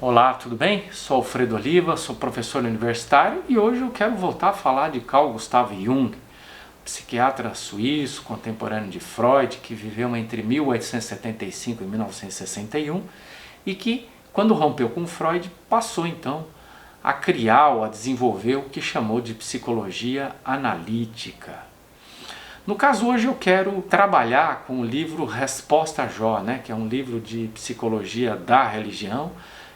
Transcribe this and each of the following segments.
Olá, tudo bem? Sou Alfredo Oliva, sou professor universitário e hoje eu quero voltar a falar de Carl Gustav Jung, psiquiatra suíço, contemporâneo de Freud, que viveu entre 1875 e 1961 e que, quando rompeu com Freud, passou então a criar ou a desenvolver o que chamou de psicologia analítica. No caso, hoje eu quero trabalhar com o livro Resposta a Jó, que é um livro de psicologia da religião.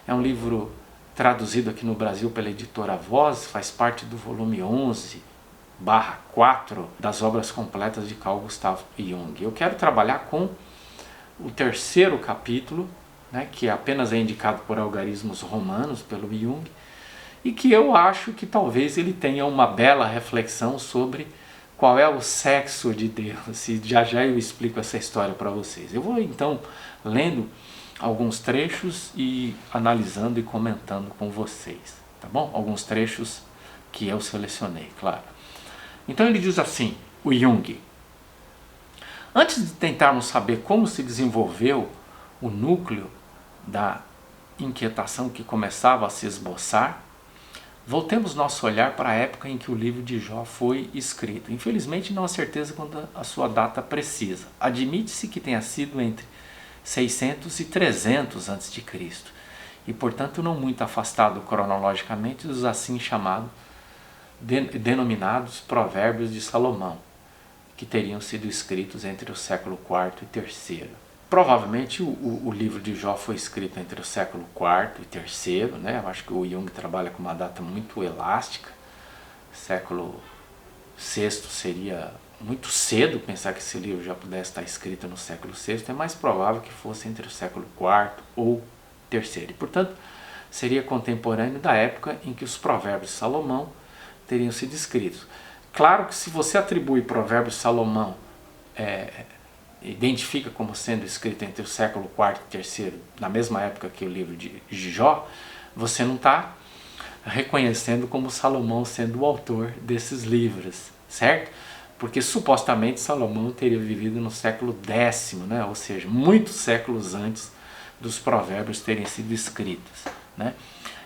É um livro traduzido aqui no Brasil pela editora Voz, faz parte do volume 11/4 das obras completas de Carl Gustav Jung. Eu quero trabalhar com o terceiro capítulo, que apenas é indicado por algarismos romanos pelo Jung, e que eu acho que talvez ele tenha uma bela reflexão sobre qual é o sexo de Deus, e já eu explico essa história para vocês. Eu vou então lendo alguns trechos e analisando e comentando com vocês, tá bom? Alguns trechos que eu selecionei, claro. Então ele diz assim, o Jung: antes de tentarmos saber como se desenvolveu o núcleo da inquietação que começava a se esboçar, voltemos nosso olhar para a época em que o livro de Jó foi escrito. Infelizmente não há certeza quanto à sua data precisa. Admite-se que tenha sido entre 600 e 300 a.C. e, portanto, não muito afastado cronologicamente dos assim chamados, denominados Provérbios de Salomão, que teriam sido escritos entre o século IV e III. Provavelmente o livro de Jó foi escrito entre o século IV e III, Eu acho que o Jung trabalha com uma data muito elástica. Século VI seria muito cedo pensar que esse livro já pudesse estar escrito no século VI, é mais provável que fosse entre o século IV ou III. E, portanto, seria contemporâneo da época em que os Provérbios de Salomão teriam sido escritos. Claro que se você atribui Provérbios de Salomão, identifica como sendo escrito entre o século IV e III, na mesma época que o livro de Jó, você não está reconhecendo como Salomão sendo o autor desses livros, certo? Porque supostamente Salomão teria vivido no século X, ou seja, muitos séculos antes dos provérbios terem sido escritos.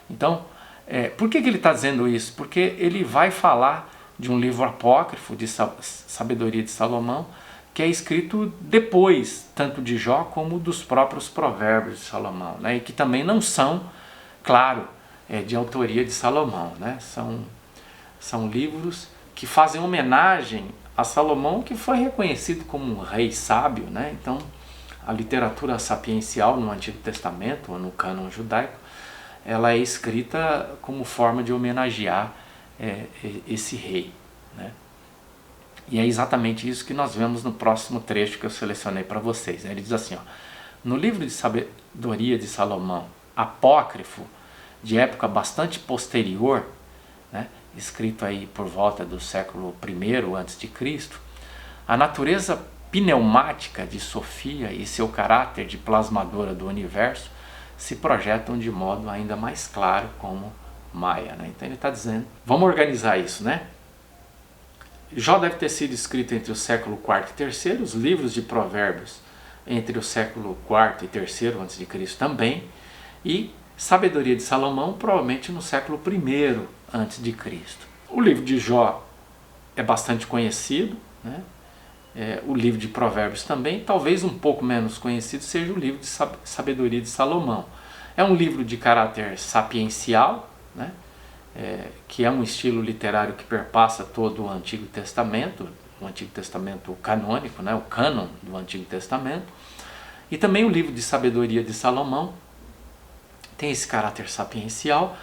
Então, por que ele está dizendo isso? Porque ele vai falar de um livro apócrifo de sabedoria de Salomão, que é escrito depois, tanto de Jó como dos próprios provérbios de Salomão, e que também não são, claro, de autoria de Salomão. São livros que fazem homenagem a Salomão, que foi reconhecido como um rei sábio. Então, a literatura sapiencial no Antigo Testamento, ou no cânon judaico, ela é escrita como forma de homenagear esse rei. E é exatamente isso que nós vemos no próximo trecho que eu selecionei para vocês. Ele diz assim, no livro de sabedoria de Salomão, apócrifo, de época bastante posterior, escrito aí por volta do século I a.C., a natureza pneumática de Sofia e seu caráter de plasmadora do universo se projetam de modo ainda mais claro como Maia. Então ele está dizendo, vamos organizar isso, Jó deve ter sido escrito entre o século IV e III, os livros de provérbios entre o século IV e III a.C. também, e Sabedoria de Salomão provavelmente no século I a.C. O livro de Jó é bastante conhecido, o livro de provérbios também, talvez um pouco menos conhecido seja o livro de Sabedoria de Salomão. É um livro de caráter sapiencial, que é um estilo literário que perpassa todo o Antigo Testamento canônico, o cânon do Antigo Testamento, e também o livro de Sabedoria de Salomão tem esse caráter sapiencial,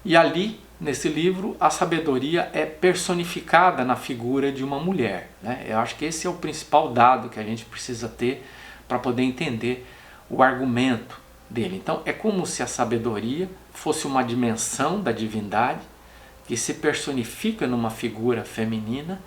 e ali, nesse livro, a sabedoria é personificada na figura de uma mulher. Eu acho que esse é o principal dado que a gente precisa ter para poder entender o argumento dele. Então, é como se a sabedoria fosse uma dimensão da divindade que se personifica numa figura feminina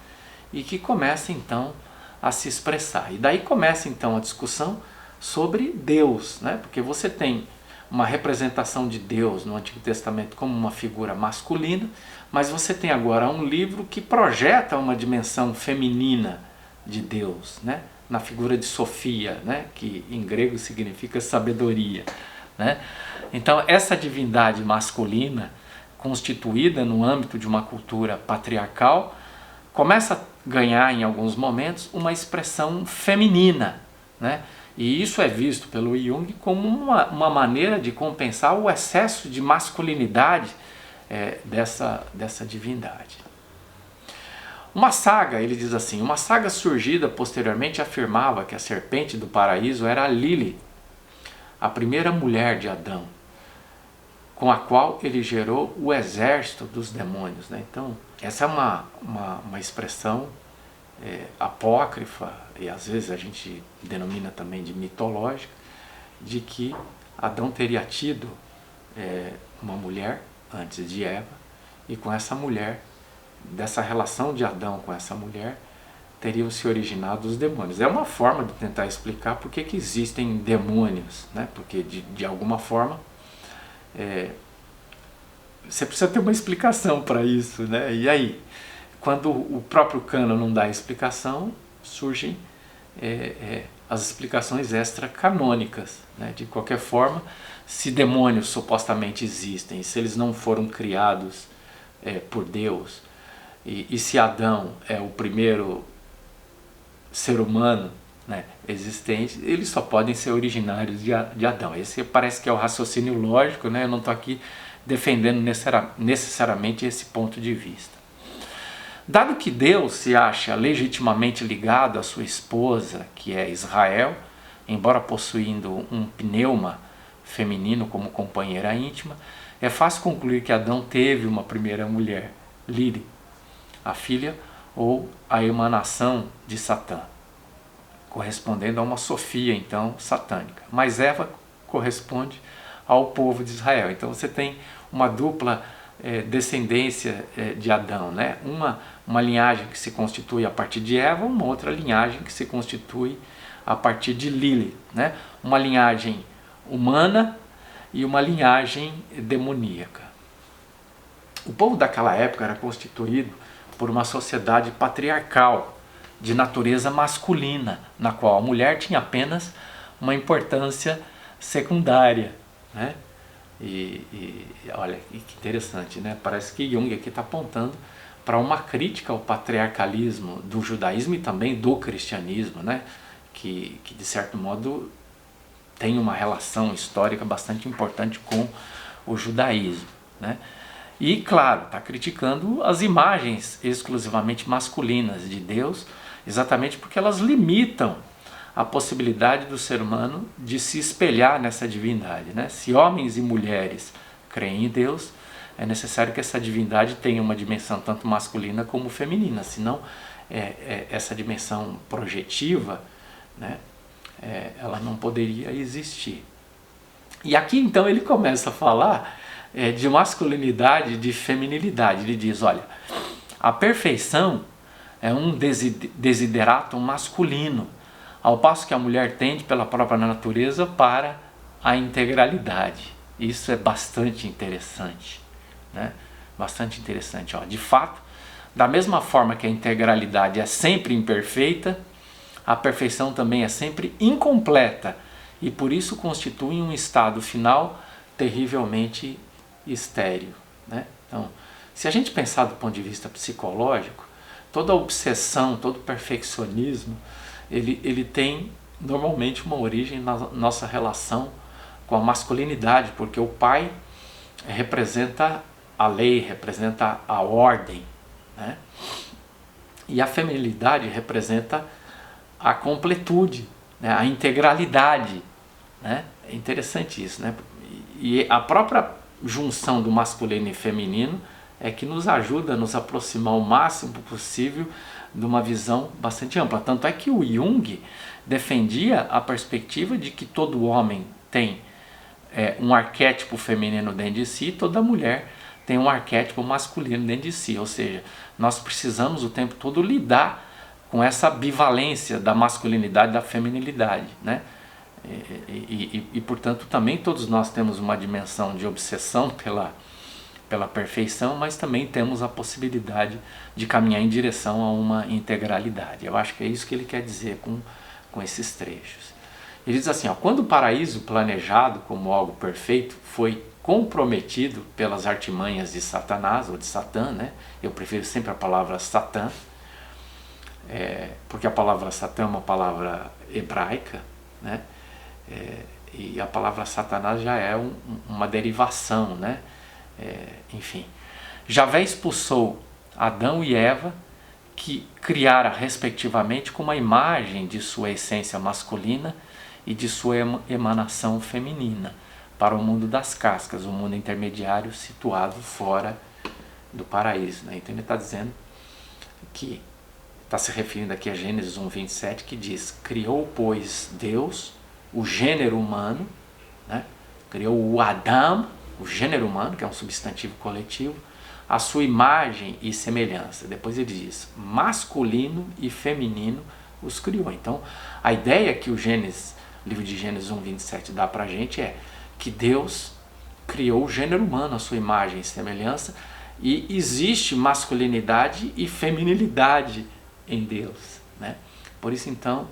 e que começa então a se expressar. E daí começa então a discussão sobre Deus, porque você tem uma representação de Deus no Antigo Testamento como uma figura masculina, mas você tem agora um livro que projeta uma dimensão feminina de Deus, na figura de Sofia, que em grego significa sabedoria. né? Então essa divindade masculina, constituída no âmbito de uma cultura patriarcal, começa a ganhar em alguns momentos uma expressão feminina, né? E isso é visto pelo Jung como uma maneira de compensar o excesso de masculinidade dessa divindade. Uma saga, ele diz assim, uma saga surgida posteriormente afirmava que a serpente do paraíso era a Lilith, a primeira mulher de Adão, com a qual ele gerou o exército dos demônios, né? Então, essa é uma expressão apócrifa, e às vezes a gente denomina também de mitológica, de que Adão teria tido uma mulher antes de Eva, e com essa mulher, dessa relação de Adão com essa mulher, teriam se originado os demônios. É uma forma de tentar explicar por que existem demônios, né? Porque de alguma forma você precisa ter uma explicação para isso, né? E aí, quando o próprio cânon não dá explicação, surgem as explicações extra-canônicas, né? De qualquer forma, se demônios supostamente existem, se eles não foram criados por Deus, e se Adão é o primeiro ser humano, né, existente, eles só podem ser originários de Adão. Esse parece que é o raciocínio lógico, né? Eu não estou aqui defendendo necessariamente esse ponto de vista. Dado que Deus se acha legitimamente ligado à sua esposa, que é Israel, embora possuindo um pneuma feminino como companheira íntima, é fácil concluir que Adão teve uma primeira mulher, Lilith, a filha ou a emanação de Satã, correspondendo a uma Sofia, então, satânica. Mas Eva corresponde ao povo de Israel. Então você tem uma dupla descendência de Adão, né? Uma linhagem que se constitui a partir de Eva, uma outra linhagem que se constitui a partir de Lilith, né? Uma linhagem humana e uma linhagem demoníaca. O povo daquela época era constituído por uma sociedade patriarcal, de natureza masculina, na qual a mulher tinha apenas uma importância secundária, né? E olha que interessante, né? Parece que Jung aqui está apontando para uma crítica ao patriarcalismo do judaísmo e também do cristianismo, né? Que de certo modo tem uma relação histórica bastante importante com o judaísmo, né? E claro, está criticando as imagens exclusivamente masculinas de Deus, exatamente porque elas limitam a possibilidade do ser humano de se espelhar nessa divindade, né? Se homens e mulheres creem em Deus, é necessário que essa divindade tenha uma dimensão tanto masculina como feminina, senão essa dimensão projetiva, né, ela não poderia existir. E aqui então ele começa a falar de masculinidade e de feminilidade. Ele diz, olha, a perfeição é um desiderato masculino, ao passo que a mulher tende pela própria natureza para a integralidade. Isso é bastante interessante, né? Bastante interessante. Ó. De fato, da mesma forma que a integralidade é sempre imperfeita, a perfeição também é sempre incompleta e por isso constitui um estado final terrivelmente estéril, né? Então, se a gente pensar do ponto de vista psicológico, toda obsessão, todo perfeccionismo, ele tem normalmente uma origem na nossa relação com a masculinidade, porque o pai representa a lei, representa a ordem, né? E a feminilidade representa a completude, né? A integralidade, né? É interessante isso, né? E a própria junção do masculino e feminino é que nos ajuda a nos aproximar o máximo possível de uma visão bastante ampla. Tanto é que o Jung defendia a perspectiva de que todo homem tem um arquétipo feminino dentro de si, e toda mulher tem um arquétipo masculino dentro de si. Ou seja, nós precisamos o tempo todo lidar com essa bivalência da masculinidade e da feminilidade, né? E portanto também todos nós temos uma dimensão de obsessão pela perfeição, mas também temos a possibilidade de caminhar em direção a uma integralidade. Eu acho que é isso que ele quer dizer com esses trechos. Ele diz assim, ó, quando o paraíso planejado como algo perfeito foi comprometido pelas artimanhas de Satanás, ou de Satã, né? Eu prefiro sempre a palavra Satã, porque a palavra Satã é uma palavra hebraica, né? E a palavra Satanás já é uma derivação, né? Enfim, Javé expulsou Adão e Eva, que criara respectivamente com uma imagem de sua essência masculina e de sua emanação feminina, para o mundo das cascas, o mundo intermediário situado fora do paraíso, né? Então ele está dizendo que, está se referindo aqui a Gênesis 1:27, que diz, criou, pois, Deus o gênero humano, né? Criou o Adão, o gênero humano, que é um substantivo coletivo, a sua imagem e semelhança. Depois ele diz, masculino e feminino os criou. Então, a ideia que o livro de Gênesis 1:27 dá para a gente é que Deus criou o gênero humano, a sua imagem e semelhança, e existe masculinidade e feminilidade em Deus, né? Por isso, então,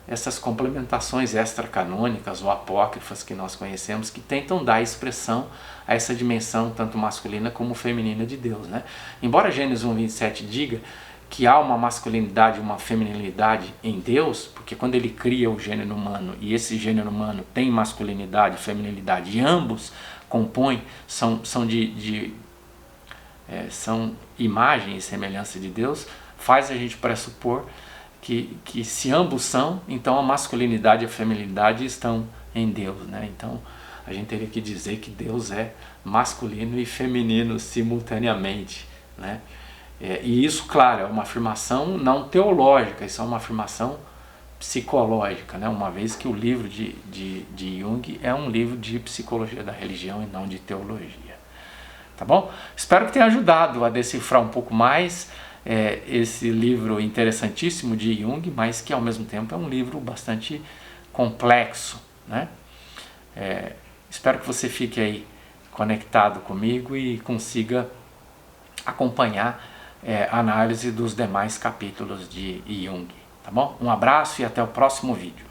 essas complementações extracanônicas ou apócrifas que nós conhecemos, que tentam dar expressão a essa dimensão tanto masculina como feminina de Deus, né? Embora Gênesis 1:27 diga que há uma masculinidade e uma feminilidade em Deus, porque quando ele cria o gênero humano e esse gênero humano tem masculinidade e feminilidade, e ambos compõem, são imagem e semelhança de Deus, faz a gente pressupor que se ambos são, então a masculinidade e a feminilidade estão em Deus, né? Então a gente teria que dizer que Deus é masculino e feminino simultaneamente, né? E isso, claro, é uma afirmação não teológica, isso é uma afirmação psicológica, né? Uma vez que o livro de Jung é um livro de psicologia da religião e não de teologia. Tá bom? Espero que tenha ajudado a decifrar um pouco mais esse livro interessantíssimo de Jung, mas que ao mesmo tempo é um livro bastante complexo, né? Espero que você fique aí conectado comigo e consiga acompanhar a análise dos demais capítulos de Jung, tá bom? Um abraço e até o próximo vídeo.